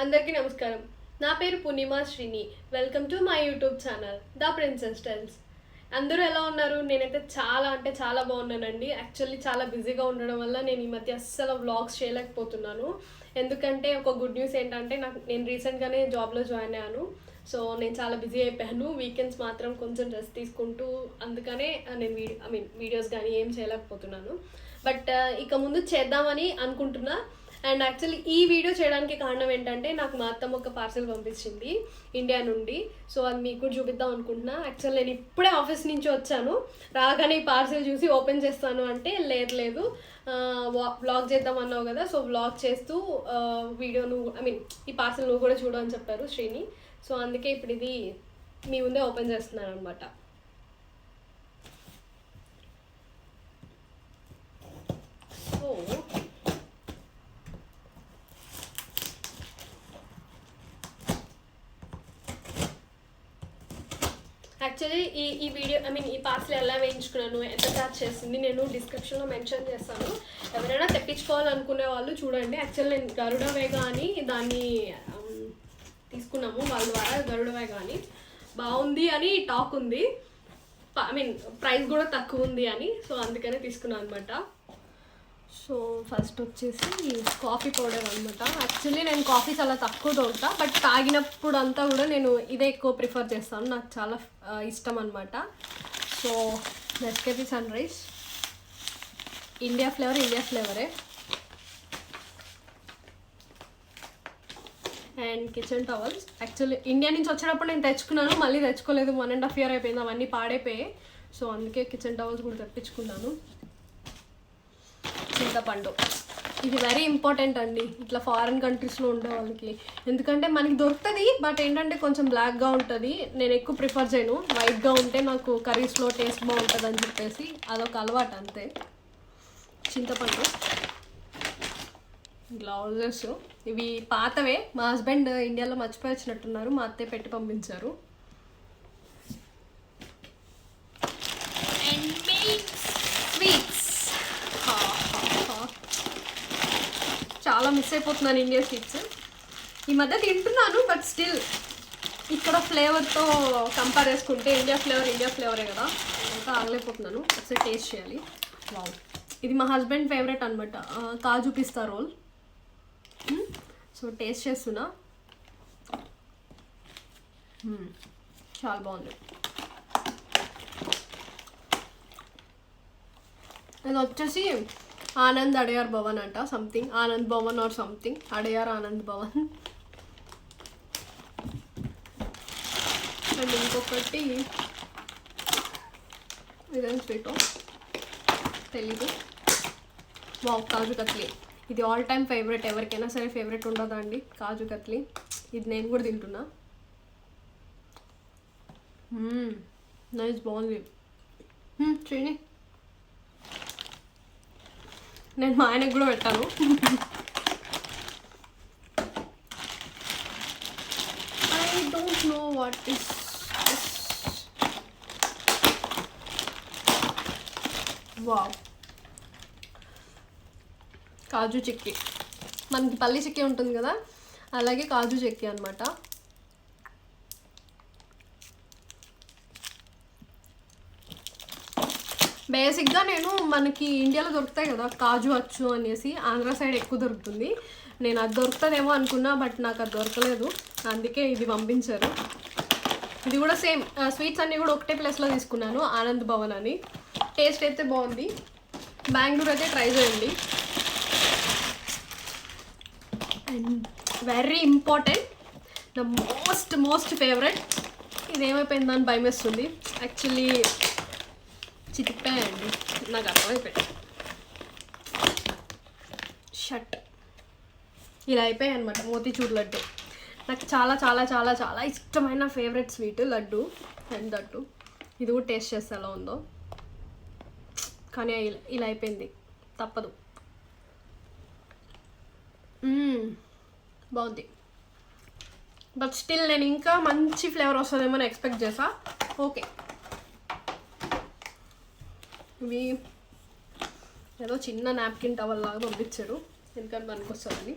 అందరికీ నమస్కారం. నా పేరు Poornima Srini. Welcome to my YouTube channel the princess tells. అందరూ ఎలా ఉన్నారు? నేనైతే చాలా అంటే చాలా బాగున్నానండి. యాక్చువల్లీ చాలా బిజీగా ఉండడం వల్ల నేను ఈ మధ్య అస్సలు వ్లాగ్స్ చేయలేకపోతున్నాను. ఎందుకంటే ఒక గుడ్ న్యూస్ ఏంటంటే నేను రీసెంట్గానే జాబ్లో జాయిన్ అయ్యాను. సో నేను చాలా బిజీ అయిపోయాను. వీకెండ్స్ మాత్రం కొంచెం రెస్ట్ తీసుకుంటూ అందుకనే నేను వీడియోస్ కానీ ఏం చేయలేకపోతున్నాను. బట్ ఇక ముందు చేద్దామని అనుకుంటున్నా. అండ్ యాక్చువల్లీ ఈ వీడియో చేయడానికి కారణం ఏంటంటే నాకు మా అత్తమ్మ ఒక పార్సెల్ పంపించింది ఇండియా నుండి. సో అది మీకు కూడా చూపిద్దాం అనుకుంటున్నా. యాక్చువల్ నేను ఇప్పుడే ఆఫీస్ నుంచి వచ్చాను. రాగానే ఈ పార్సెల్ చూసి ఓపెన్ చేస్తాను అంటే లేదు వ్లాగ్ చేద్దాం అన్నావు కదా, సో వ్లాగ్ చేస్తూ వీడియోను ఈ పార్సెల్ నువ్వు కూడా చూడని చెప్పారు శ్రీని. సో అందుకే ఇప్పుడు ఇది మీ ముందే ఓపెన్ చేస్తున్నాను అనమాట. సో యాక్చువల్లీ ఈ వీడియో ఈ పార్సల్ ఎలా వేయించుకున్నాను, ఎంత ఛార్జ్ చేసింది నేను డిస్క్రిప్షన్లో మెన్షన్ చేస్తాను. ఎవరైనా తెప్పించుకోవాలనుకునే వాళ్ళు చూడండి. యాక్చువల్లీ నేను గరుడ వేగా అని దాన్ని తీసుకున్నాము వాళ్ళ ద్వారా. గరుడ వేగా అని బాగుంది అని టాక్ ఉంది. ప్రైస్ కూడా తక్కువ ఉంది అని. సో అందుకనే తీసుకున్నాను అనమాట. సో ఫస్ట్ వచ్చేసి కాఫీ పౌడర్ అనమాట. యాక్చువల్లీ నేను కాఫీ చాలా తక్కువ తాగుతా, బట్ తాగినప్పుడు అంతా కూడా నేను ఇదే ఎక్కువ ప్రిఫర్ చేస్తాను. నాకు చాలా ఇష్టం అనమాట. So Nescafe sunrise India ఫ్లేవరే. And kitchen towels. Actually India నుంచి వచ్చేటప్పుడు నేను తెచ్చుకున్నాను, మళ్ళీ తెచ్చుకోలేదు. 1.5 year అయిపోయింది, అవన్నీ పాడైపోయాయి. సో అందుకే కిచెన్ టవల్స్ కూడా తెప్పించుకున్నాను. చింతపండు, ఇది వెరీ ఇంపార్టెంట్ అండి ఇట్లా ఫారిన్ కంట్రీస్లో ఉండే వాళ్ళకి. ఎందుకంటే మనకి దొరుకుతుంది, బట్ ఏంటంటే కొంచెం బ్లాక్గా ఉంటుంది. నేను ఎక్కువ ప్రిఫర్ చేయను, వైట్గా ఉంటే నాకు కర్రీస్లో టేస్ట్ బాగుంటుంది అని చెప్పేసి అదొక అలవాటు అంతే. చింతపండు, గ్లౌజెస్ ఇవి పాతవే. మా హస్బెండ్ ఇండియాలో మర్చిపోయి వచ్చినట్టున్నారు, మా అత్తయ్య పెట్టి పంపించారు. And main sweets. చాలా మిస్ అయిపోతున్నాను ఇండియా స్వీట్స్. ఈ మధ్య తింటున్నాను, బట్ స్టిల్ ఇక్కడ ఫ్లేవర్తో కంపేర్ చేసుకుంటే ఇండియా ఫ్లేవరే కదా, అంతా ఆగలేకపోతున్నాను. ఒకసారి టేస్ట్ చేయాలి. వావ్, ఇది మా హస్బెండ్ ఫేవరెట్ అనమాట, కాజు పిస్తా రోల్. సో టేస్ట్ చేస్తున్నా. చాలా బాగుంది. ఇది వచ్చేసి ఆనంద్ అడయార్ భవన్ అంట, something Anand Bhavan or something, Adyar Anand Bhavan. And ఇంకొకటి ఇదేం స్వీటో తెలీదు. వావ్, కాజు కత్లీ. ఇది ఆల్ టైమ్ ఫేవరెట్, ఎవరికైనా సరే ఫేవరెట్ ఉండదా అండి కాజు కత్లీ. ఇది నేను కూడా తింటున్నా. నైస్, బాగుంది. శ్రీని, నేను మా ఆయనకు కూడా పెట్టాను. I don't know what is this. Wow, కాజు చిక్కీ. మనకి పల్లి చిక్కీ ఉంటుంది కదా, అలాగే కాజు చిక్కీ అనమాట. బేసిక్గా మనకి ఇండియాలో దొరుకుతాయి కదా కాజు అచ్చు అనేసి, ఆంధ్ర సైడ్ ఎక్కువ దొరుకుతుంది. నేను అది దొరుకుతుందేమో అనుకున్నా, బట్ నాకు అది దొరకలేదు, అందుకే ఇది పంపించారు. ఇది కూడా సేమ్ స్వీట్స్ అన్నీ కూడా ఒకటే ప్లేస్లో తీసుకున్నాను, ఆనంద్ భవన్ అని. టేస్ట్ అయితే బాగుంది. బెంగళూరు అయితే ట్రై చేయండి. And very important, the most favourite. ఇది ఏమైపోయిందని భయం వేస్తుంది. యాక్చువల్లీ చితికిపోయాయండి, నాకు అర్థమైపోయింది. షట్ ఇలా అయిపోయాయి అనమాట మోతీచూర్ లడ్డు. నాకు చాలా చాలా చాలా చాలా ఇష్టమైన favourite sweet laddu. And that ఇది కూడా టేస్ట్ చేస్తే ఎలా ఉందో, కానీ ఇలా అయిపోయింది, తప్పదు. బాగుంది, బట్ స్టిల్ నేను ఇంకా మంచి ఫ్లేవర్ వస్తుందేమో ఎక్స్పెక్ట్ చేసా. ఓకే, ఇవి ఏదో చిన్న నాప్కిన్ టవల్ లాగా పంపించారు, ఎందుకంటే మనకు వస్తుందని.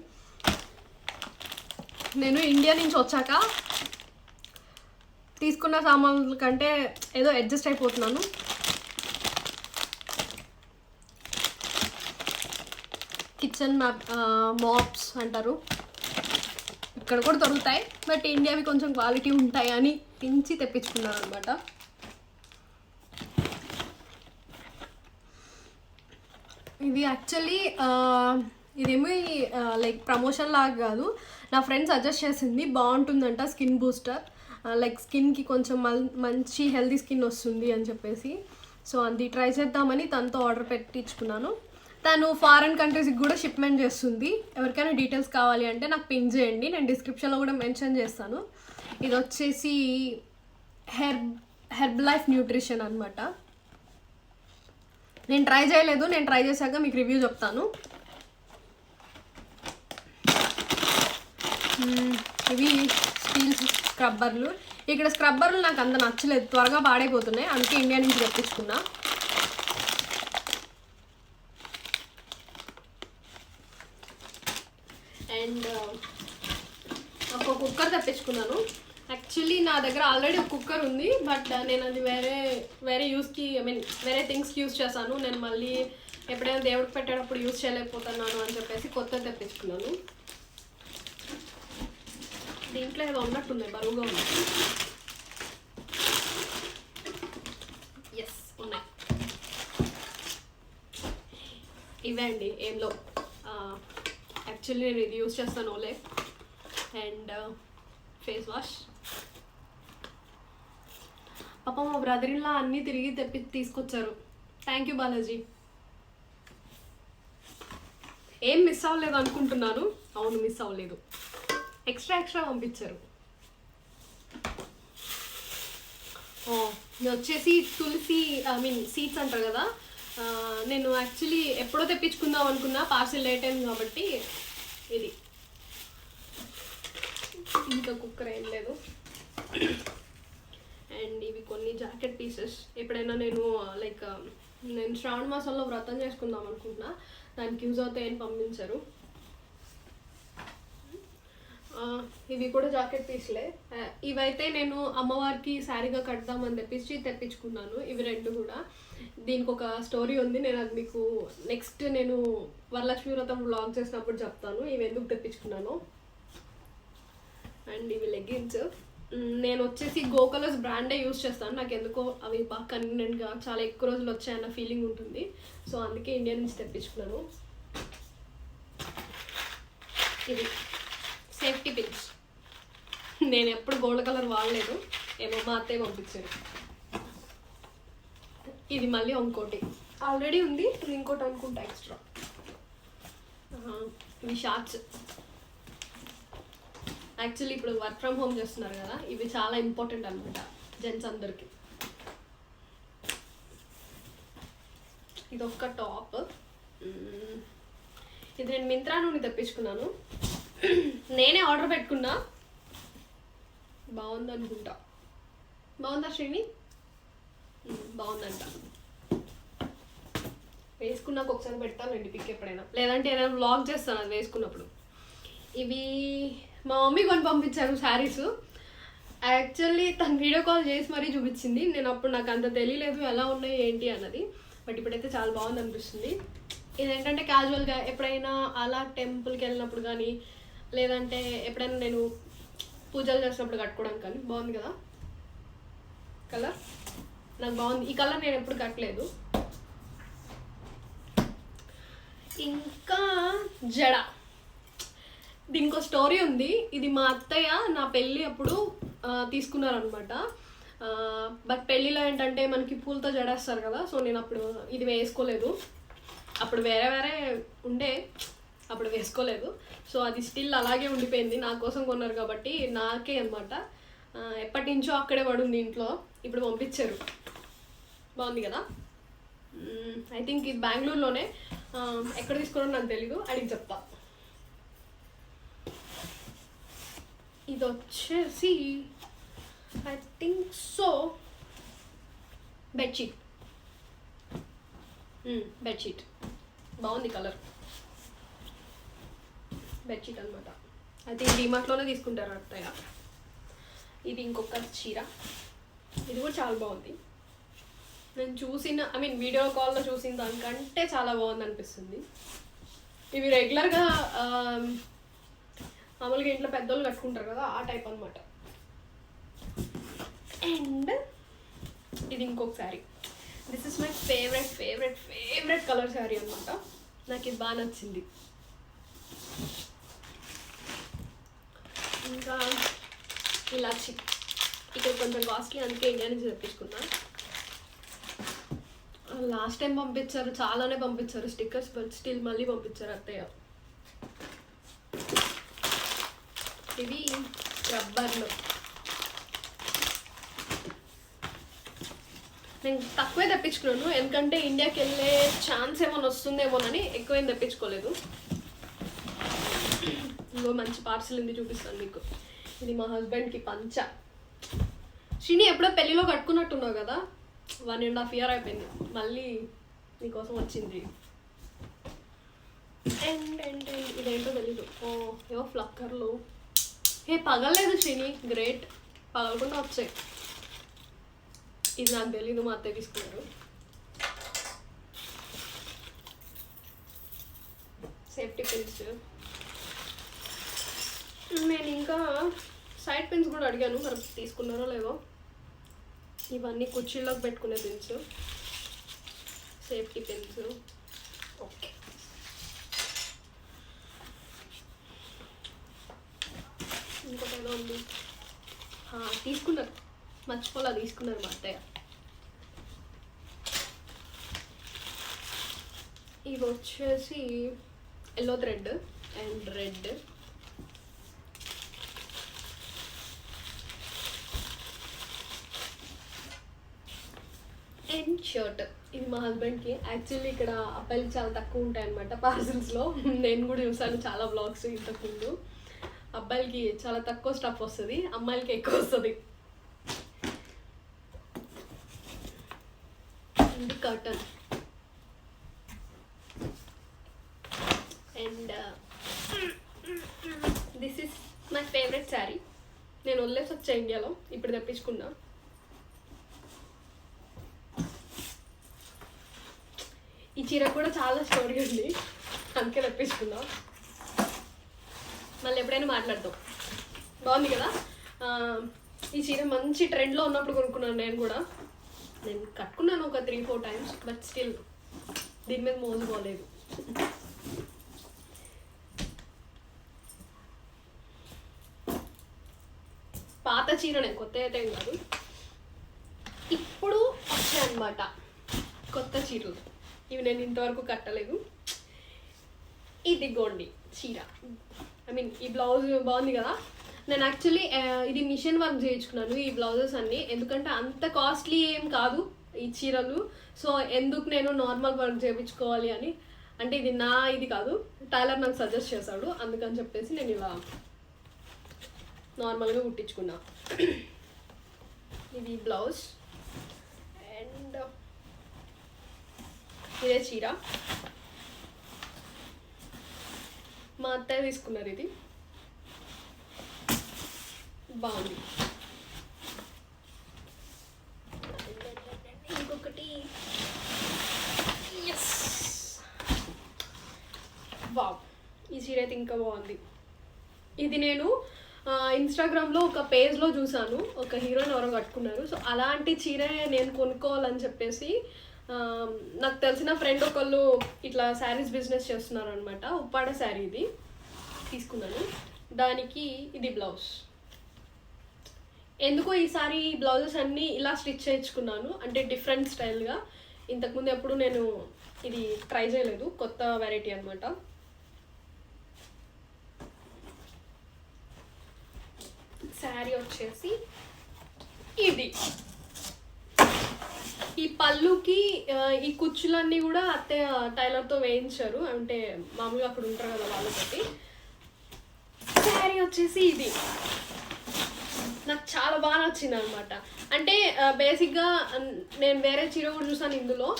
నేను ఇండియా నుంచి వచ్చాక తీసుకున్న సామాన్ల కంటే ఏదో అడ్జస్ట్ అయిపోతున్నాను. కిచెన్ మాప్స్ అంటారు, ఇక్కడ కూడా దొరుకుతాయి, బట్ ఇండియావి కొంచెం క్వాలిటీ ఉంటాయి అని పెంచి తెప్పించుకున్నాను అనమాట. ఇది యాక్చువల్లీ ఇదేమీ లైక్ ప్రమోషన్ లాగా కాదు, నా ఫ్రెండ్ సజెస్ట్ చేసింది, బాగుంటుందంట స్కిన్ బూస్టర్, లైక్ స్కిన్కి కొంచెం మంచి హెల్తీ స్కిన్ వస్తుంది అని చెప్పేసి. సో అది ట్రై చేద్దామని తనతో ఆర్డర్ పెట్టించుకున్నాను. తను ఫారెన్ కంట్రీస్కి కూడా షిప్మెంట్ చేస్తుంది. ఎవరికైనా డీటెయిల్స్ కావాలి అంటే నాకు పింక్ చేయండి, నేను డిస్క్రిప్షన్లో కూడా మెన్షన్ చేస్తాను. ఇది వచ్చేసి హెర్బ్ లైఫ్ న్యూట్రిషన్ అనమాట. నేను ట్రై చేయలేదు, నేను ట్రై చేశాక మీకు రివ్యూ చెప్తాను. ఇవి స్టీల్ స్క్రబ్బర్లు. ఇక్కడ స్క్రబ్బర్లు నాకు అంత నచ్చలేదు, త్వరగా పాడైపోతున్నాయి, అందుకే ఇండియా నుంచి తెప్పించుకున్నా. అండ్ ఒక కుక్కర్ తెప్పించుకున్నాను. యాక్చువల్లీ నా దగ్గర ఆల్రెడీ ఒక కుక్కర్ ఉంది, బట్ నేను అది వేరే యూస్కి వేరే థింగ్స్కి యూస్ చేశాను. నేను మళ్ళీ ఎప్పుడైనా దేవుడికి పెట్టేటప్పుడు యూస్ చేయలేకపోతున్నాను అని చెప్పేసి కొత్తది తెప్పించుకున్నాను. దీంట్లో ఏదో ఉన్నట్టుంది, బరువుగా ఉంది. ఎస్ ఉన్నాయి, ఇవే అండి ఏంలో. యాక్చువల్లీ నేను ఇది యూస్ చేస్తాను, ఓలే అండ్ ఫేస్ వాష్. పాప మా బ్రదర్ ఇన్లా అన్నీ తిరిగి తీసుకొచ్చారు. Thank you Balaji. ఏం మిస్ అవ్వలేదు అనుకుంటున్నాను. అవును, మిస్ అవ్వలేదు, ఎక్స్ట్రా పంపించారు. ఇది వచ్చేసి తులసి సీడ్స్ అంటారు కదా, నేను యాక్చువల్లీ ఎప్పుడో తెప్పించుకుందాం అనుకున్నా, పార్సిల్ లేట్ అయింది కాబట్టి. ఇది ఇంకా కుక్కర్ ఏం లేదు. అండ్ ఇవి కొన్ని జాకెట్ పీసెస్, ఎప్పుడైనా నేను లైక్ నేను శ్రావణ మాసంలో వ్రతం చేసుకుందాం అనుకుంటున్నా, దానికి యూజ్ అవుతాయని పంపించారు. ఇవి కూడా జాకెట్ పీస్లే. ఇవైతే నేను అమ్మవారికి శారీగా కడదామని తెప్పించుకున్నాను. ఇవి రెండు కూడా. దీనికి ఒక స్టోరీ ఉంది, నేను అది మీకు నెక్స్ట్ నేను వరలక్ష్మి వ్రతం వ్లాగ్ చేసినప్పుడు చెప్తాను ఇవి ఎందుకు తెప్పించుకున్నాను. అండ్ ఇవి లెగ్గిన్స్. నేను వచ్చేసి గో కలర్స్ బ్రాండే యూస్ చేస్తాను, నాకు ఎందుకో అవి బాగా కన్వీనియంట్గా చాలా ఎక్కువ రోజులు వచ్చాయన్న ఫీలింగ్ ఉంటుంది. సో అందుకే ఇండియా నుంచి తెప్పించుకున్నాను. ఇది సేఫ్టీ పిన్స్. నేను ఎప్పుడు గోల్డ్ కలర్ వాడలేదు, ఏమో మా అత్తయ్య పంపించారు. ఇది మళ్ళీ ఇంకోటి ఆల్రెడీ ఉంది, ఇంకోటి అనుకుంటా ఎక్స్ట్రా. ఇవి షార్ట్స్. యాక్చువల్లీ ఇప్పుడు వర్క్ ఫ్రమ్ హోమ్ చేస్తున్నారు కదా, ఇవి చాలా ఇంపార్టెంట్ అనమాట జెంట్స్ అందరికి. ఇది ఒక్క టాప్. ఇది నేను మింత్రా నుండి తెప్పించుకున్నాను, నేనే ఆర్డర్ పెట్టుకున్నా. బాగుంది అనుకుంటా. బాగుందా శ్రీని? బాగుందంట. వేసుకున్నాక ఒకసారి పెడతానండి పిక్ ఎప్పుడైనా, లేదంటే ఏదైనా వ్లాగ్ చేస్తాను అది వేసుకున్నప్పుడు. ఇవి మా మమ్మీ కొని పంపించారు శారీస్. యాక్చువల్లీ తను వీడియో కాల్ చేసి మరీ చూపించింది, నేను అప్పుడు నాకు అంత తెలియలేదు ఎలా ఉన్నాయి ఏంటి అన్నది, బట్ ఇప్పుడైతే చాలా బాగుంది అనిపిస్తుంది. ఇదేంటంటే క్యాజువల్గా ఎప్పుడైనా అలా టెంపుల్కి వెళ్ళినప్పుడు కానీ, లేదంటే ఎప్పుడైనా నేను పూజలు చేసినప్పుడు కట్టుకోవడానికి కానీ బాగుంది కదా. కలర్ నాకు బాగుంది, ఈ కలర్ నేను ఎప్పుడు కట్టలేదు. ఇంకా జడ, దీనికి ఒక స్టోరీ ఉంది. ఇది మా అత్తయ్య నా పెళ్ళి అప్పుడు తీసుకున్నారనమాట. బట్ పెళ్ళిలో ఏంటంటే మనకి పూలతో జడేస్తారు కదా, సో నేను అప్పుడు ఇది వేసుకోలేదు. అప్పుడు వేరే ఉండే, అప్పుడు వేసుకోలేదు. సో అది స్టిల్ అలాగే ఉండిపోయింది, నా కోసం కొన్నారు కాబట్టి నాకే అనమాట. ఎప్పటి నుంచో అక్కడే పడుంది ఇంట్లో, ఇప్పుడు పంపించారు. బాగుంది కదా. ఐ థింక్ ఇది బెంగళూరులోనే, ఎక్కడ తీసుకున్నారో నాకు తెలీదు, అడిగి చెప్తా. ఇది వచ్చేసి I think so bedsheet. Bedsheet బాగుంది కలర్, బెడ్షీట్ అనమాట. అయితే డీమార్ట్లోనే తీసుకుంటారు అత్తయ్య. ఇది ఇంకొక చీర, ఇది కూడా చాలా బాగుంది. నేను చూసిన వీడియో కాల్లో చూసిన దానికంటే చాలా బాగుంది అనిపిస్తుంది. ఇవి రెగ్యులర్గా మామూలుగా ఇంట్లో పెద్దోళ్ళు కట్టుకుంటారు కదా, ఆ టైప్ అనమాట. అండ్ ఇది ఇంకొక sari. This is my favourite favourite favourite colour sari అనమాట. నాకు ఇది బాగా నచ్చింది. ఇంకా ఇలాచి, ఇక్కడ కొంచెం కాస్ట్లీ, అందుకే ఇండియా నుంచి తెప్పించుకున్నా. లాస్ట్ టైం పంపించారు, చాలానే పంపించారు స్టిక్కర్స్, బట్ స్టిల్ మళ్ళీ పంపించారు అత్తయ్య. ఇవి రబ్బర్లు. నేను తక్కువే తెప్పించుకున్నాను, ఎందుకంటే ఇండియాకి వెళ్ళే ఛాన్స్ ఏమైనా వస్తుందేమోనని ఎక్కువేం తెప్పించుకోలేదు. ఇంకో మంచి పార్సల్ ఉంది, చూపిస్తాను మీకు. ఇది మా హస్బెండ్కి పంచ. శ్రీని ఎప్పుడో పెళ్ళిలో కట్టుకున్నట్టున్నావు కదా, 1.5 year అయిపోయింది, మళ్ళీ నీకోసం వచ్చింది. అండ్ ఇదేంటో తెలీదు. ఏవో ఫ్లక్కర్లు. పగలలేదు శ్రీని, గ్రేట్, పగలకుండా వచ్చాయి. ఇది నాకు తెలీదు, మా అత్తయ్య తీసుకున్నారు. Safety pins. నేను ఇంకా సైడ్ పిన్స్ కూడా అడిగాను, మరి తీసుకున్నారో లేదో. ఇవన్నీ కుర్చీలోకి పెట్టుకునే పిన్స్, సేఫ్టీ పిన్స్. ఓకే, ఇంకోటి ఏదో ఉంది, తీసుకున్నారు, మర్చిపోలా, తీసుకున్నారు మా అత్తయ్య. ఇవి వచ్చేసి yellow thread and red. And shirt. ఇది మా హస్బెండ్కి. యాక్చువల్లీ ఇక్కడ అబ్బాయిలు చాలా తక్కువ ఉంటాయి అన్నమాట పార్సల్స్లో. నేను కూడా చూసాను చాలా బ్లాగ్స్ ఇంతకుముందు. అబ్బాయిలకి చాలా తక్కువ స్టఫ్ వస్తుంది, అమ్మాయిలకి ఎక్కువ వస్తుంది. ఇది curtain. And this is my favourite sari. నేను వదిలేసి వచ్చా ఇండియాలో, ఇప్పుడు తెప్పించుకున్నా. ఈ చీర కూడా చాలా స్టోరీ ఉంది, అందుకే తెప్పించుకున్నా. మళ్ళీ ఎప్పుడైనా మాట్లాడతాం. బాగుంది కదా. ఈ చీర మంచి ట్రెండ్లో ఉన్నప్పుడు కొనుక్కున్నాను నేను కూడా. నేను కట్టుకున్నాను ఒక 3-4 times, బట్ స్టిల్ దీని మీద మోజు పోలేదు. పాత చీరనే, కొత్త అయితే ఏం కాదు. ఇప్పుడు వచ్చాయన్నమాట కొత్త చీరలు. ఇవి నేను ఇంతవరకు కట్టలేదు. ఇది గోండి చీర. ఈ బ్లౌజ్ బాగుంది కదా. నేను యాక్చువల్లీ ఇది మిషన్ వర్క్ చేయించుకున్నాను ఈ బ్లౌజెస్ అన్నీ, ఎందుకంటే అంత కాస్ట్లీ ఏం కాదు ఈ చీరలు. సో ఎందుకు నేను నార్మల్ వర్క్ చేయించుకోవాలి అని, అంటే ఇది నా ఇది కాదు, టైలర్ నాకు సజెస్ట్ చేశాడు, అందుకని చెప్పేసి నేను ఇలా నార్మల్గా కుట్టించుకున్నా. ఇది బ్లౌజ్ అండ్ ఇదే చీర. మా అత్తయ్య తీసుకున్నారు, ఇది బాగుంది. ఇంకొకటి వావ్, ఈ చీర అయితే ఇంకా బాగుంది. ఇది నేను ఇన్స్టాగ్రామ్లో ఒక పేజ్లో చూసాను, ఒక హీరోయిన్ ఎవరో కట్టుకున్నారు. సో అలాంటి చీర నేను కొనుక్కోవాలని చెప్పేసి నాకు తెలిసిన ఫ్రెండ్ ఒకళ్ళు ఇట్లా శారీస్ బిజినెస్ చేస్తున్నారు అనమాట. ఉప్పాడ శారీ ఇది తీసుకున్నాను. దానికి ఇది బ్లౌజ్. ఎందుకో ఈసారి బ్లౌజెస్ అన్నీ ఇలా స్టిచ్ చేయించుకున్నాను, అంటే డిఫరెంట్ స్టైల్గా. ఇంతకుముందు ఎప్పుడు నేను ఇది ట్రై చేయలేదు, కొత్త వెరైటీ అనమాట. శారీ వచ్చేసి ఇది. ఈ పళ్ళుకి ఈ కుచ్చులన్నీ కూడా అత్తయ్య టైలర్తో వేయించారు, అంటే మామూలుగా అక్కడ ఉంటారు కదా వాళ్ళతోటి. శారీ వచ్చేసి ఇది నాకు చాలా బాగా నచ్చింది అనమాట. అంటే బేసిక్గా నేను వేరే చీర కూడా చూసాను,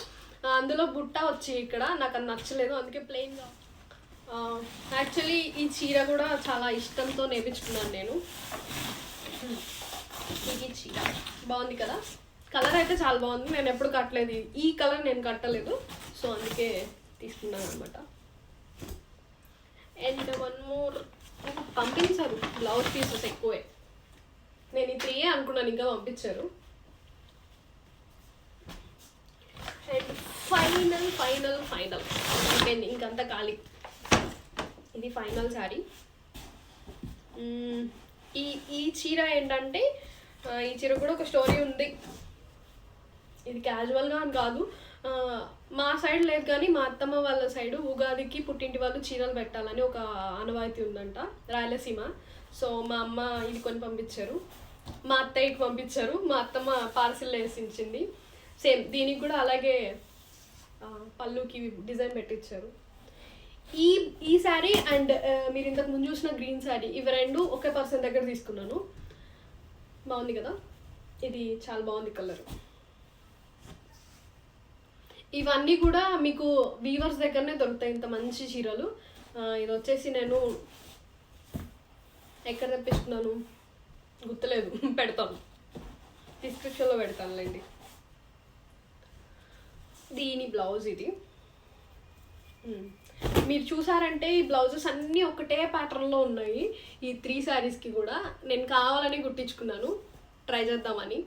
అందులో బుట్ట వచ్చి ఇక్కడ నాకు అది నచ్చలేదు, అందుకే ప్లెయిన్గా యాక్చువల్లీ ఈ చీర కూడా చాలా ఇష్టంతో నేర్పించుకున్నాను నేను. ఈ చీర బాగుంది కదా, కలర్ అయితే చాలా బాగుంది. నేను ఎప్పుడు కట్టలేదు, ఈ కలర్ నేను కట్టలేదు, సో అందుకే తీసుకున్నాను అనమాట. అండ్ వన్ మోర్ పంపించారు బ్లౌజ్ పీసెస్ ఎక్కువే. నేను ఈ 3 అనుకున్నాను, ఇంకా పంపించారు. అండ్ ఫైనల్ ఫైనల్ ఫైనల్ అయిపోయింది, ఇంకంతా ఖాళీ. ఇది ఫైనల్ శారీ. ఈ చీర ఏంటంటే, ఈ చీర కూడా ఒక స్టోరీ ఉంది. ఇది క్యాజువల్గా అని కాదు, మా సైడ్ లేదు కానీ మా అత్తమ్మ వాళ్ళ సైడు ఉగాదికి పుట్టింటి వాళ్ళు చీరలు పెట్టాలని ఒక ఆనవాయితీ ఉందంట, రాయలసీమ. సో మా అమ్మ ఇది కొని పంపించారు, మా అత్తయ్యకి పంపించారు, మా అత్తమ్మ పార్సిల్ వేసించింది. సేమ్ దీనికి కూడా అలాగే పళ్ళుకి డిజైన్ పెట్టించారు. ఈ శారీ అండ్ మీరు ఇంతకు ముందు చూసిన గ్రీన్ శారీ, ఇవి రెండు ఒకే పర్సన్ దగ్గర తీసుకున్నాను. బాగుంది కదా, ఇది చాలా బాగుంది కలర్. ఇవన్నీ కూడా మీకు వీవర్స్ దగ్గరనే దొరుకుతాయి, ఇంత మంచి చీరలు. ఇది వచ్చేసి నేను ఎక్కడ తెప్పించుకున్నాను గుర్తులేదు, పెడతాను డిస్క్రిప్షన్లో పెడతానులేండి. దీని బ్లౌజ్ ఇది. మీరు చూసారంటే ఈ బ్లౌజెస్ అన్నీ ఒకటే ప్యాటర్న్లో ఉన్నాయి. ఈ 3 శారీస్కి కూడా నేను కావాలని కుట్టించుకున్నాను, ట్రై చేద్దామని.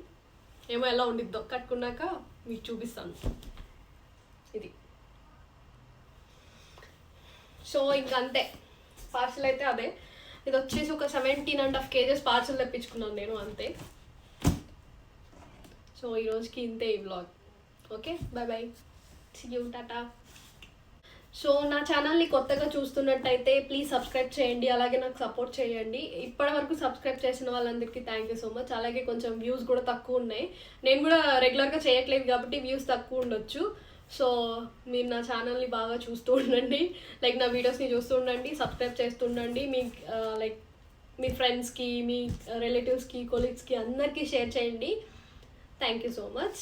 ఏమో ఎలా ఉండిద్దో, కట్టుకున్నాక మీకు చూపిస్తాను. ఇది సో ఇంకా అంతే, పార్సల్ అయితే అదే. ఇది వచ్చేసి ఒక 17.5 kgs పార్సల్ తెప్పించుకున్నాను నేను, అంతే. సో ఈరోజుకి ఇంతే ఈ vlog. Okay, bye bye, see you, tata. So నా ఛానల్ని కొత్తగా చూస్తున్నట్టయితే ప్లీజ్ సబ్స్క్రైబ్ చేయండి, అలాగే నాకు సపోర్ట్ చేయండి. ఇప్పటివరకు సబ్స్క్రైబ్ చేసిన వాళ్ళందరికీ థ్యాంక్ యూ సో మచ్. అలాగే కొంచెం వ్యూస్ కూడా తక్కువ ఉన్నాయి, నేను కూడా రెగ్యులర్గా చేయట్లేదు కాబట్టి వ్యూస్ తక్కువ ఉండొచ్చు. సో మీరు నా ఛానల్ని బాగా చూస్తూ ఉండండి, లైక్ నా వీడియోస్ని చూస్తూ ఉండండి, సబ్స్క్రైబ్ చేస్తూ ఉండండి. మీ లైక్ మీ ఫ్రెండ్స్కి, మీ రిలేటివ్స్కి, కొలీగ్స్కి అందరికీ షేర్ చేయండి. Thank you so much.